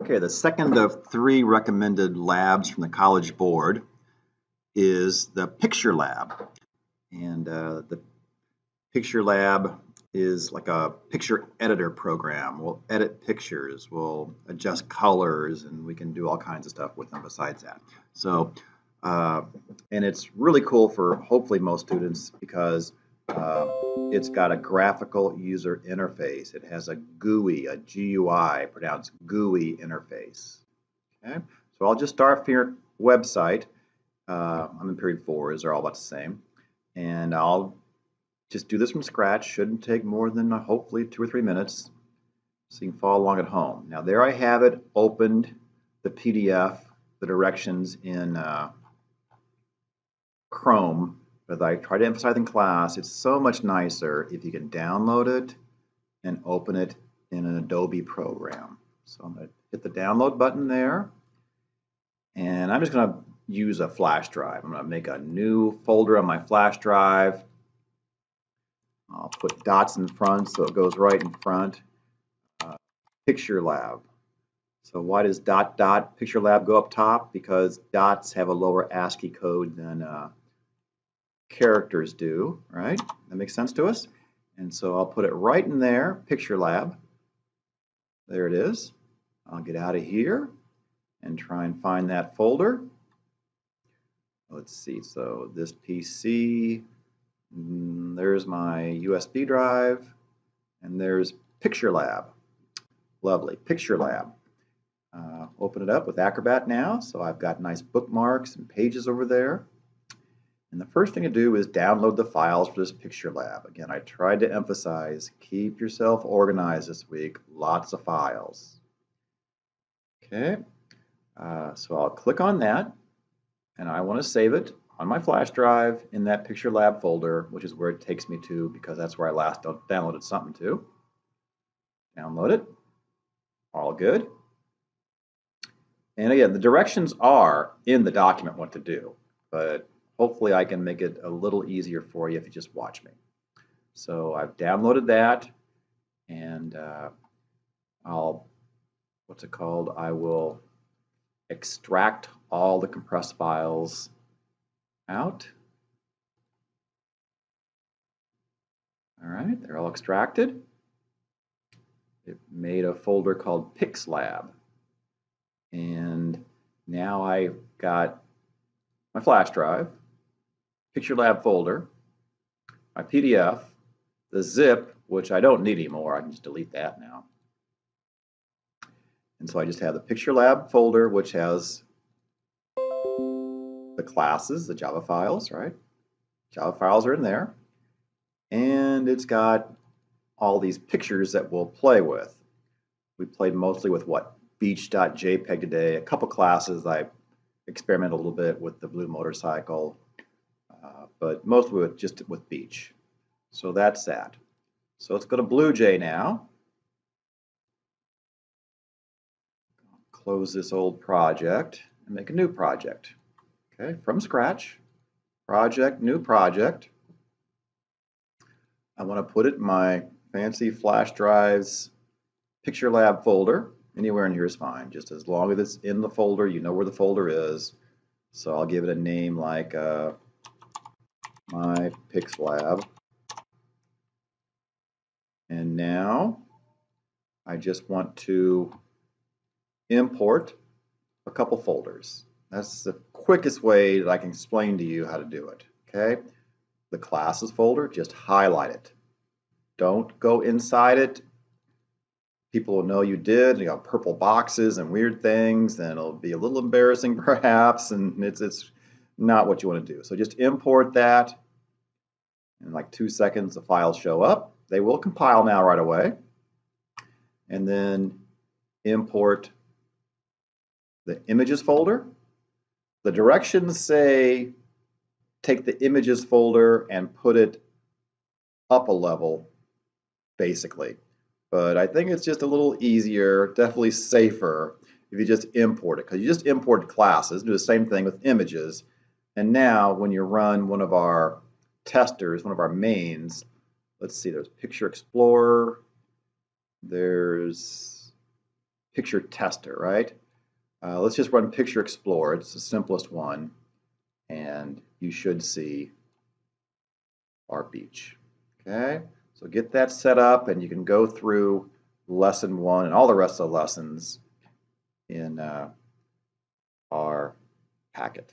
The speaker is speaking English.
Okay, the second of three recommended labs from the College Board is the Picture Lab. And the Picture Lab is like a picture editor program. We'll edit pictures, we'll adjust colors, and we can do all kinds of stuff with them besides that. So, uh, and it's really cool for hopefully most students because uh, it's got a graphical user interface. It has a GUI, a GUI, pronounced GUI interface. Okay, so I'll just start from your website. I'm in period 4, they're all about the same. And I'll just do this from scratch. Shouldn't take more than hopefully 2 or 3 minutes. So you can follow along at home. Now there I have it opened, the PDF, the directions in Chrome. As I try to emphasize in class, it's so much nicer if you can download it and open it in an Adobe program. So I'm going to hit the download button there. And I'm just going to use a flash drive. I'm going to make a new folder on my flash drive. I'll put dots in front so it goes right in front. Picture Lab. So why does ... Picture Lab go up top? Because dots have a lower ASCII code than characters do, right? That makes sense to us? And so I'll put it right in there, Picture Lab. There it is. I'll get out of here and try and find that folder. Let's see, so this PC, there's my USB drive, and there's Picture Lab. Lovely, Picture Lab. Open it up with Acrobat now, so I've got nice bookmarks and pages over there. And the first thing to do is download the files for this Picture Lab. Again, I tried to emphasize, keep yourself organized this week, lots of files. Okay, so I'll click on that, and I want to save it on my flash drive in that Picture Lab folder, which is where it takes me to because that's where I last downloaded something to. Download it, all good. And again, the directions are in the document what to do, but hopefully I can make it a little easier for you if you just watch me. So I've downloaded that, and I will extract all the compressed files out. All right, they're all extracted. It made a folder called PixLab. And now I've got my flash drive, Picture Lab folder, my PDF, the zip, which I don't need anymore. I can just delete that now. And so I just have the Picture Lab folder, which has the classes, the Java files, right? Java files are in there. And it's got all these pictures that we'll play with. We played mostly with what? Beach.jpg today. A couple classes I experimented a little bit with the blue motorcycle, but mostly just with beach. So that's that. So let's go to BlueJ now. Close this old project and make a new project. Okay, from scratch. Project, new project. I want to put it in my fancy flash drive's Picture Lab folder. Anywhere in here is fine, just as long as it's in the folder, you know where the folder is. So I'll give it a name like my PixLab. And now I just want to import a couple folders. That's the quickest way that I can explain to you how to do it. Okay, the classes folder, just highlight it. Don't go inside it. People will know you did. You got purple boxes and weird things, and it'll be a little embarrassing perhaps, and it's not what you want to do. So just import that. In like 2 seconds, the files show up. They will compile now right away. And then import the images folder. The directions say take the images folder and put it up a level, basically. But I think it's just a little easier, definitely safer, if you just import it. Because you just import classes, do the same thing with images. And now when you run one of our testers, one of our mains, let's see, there's Picture Explorer, there's picture tester, right? Let's just run Picture Explorer. It's the simplest one, and you should see our beach. Okay, so get that set up, and you can go through lesson 1 and all the rest of the lessons in our packet.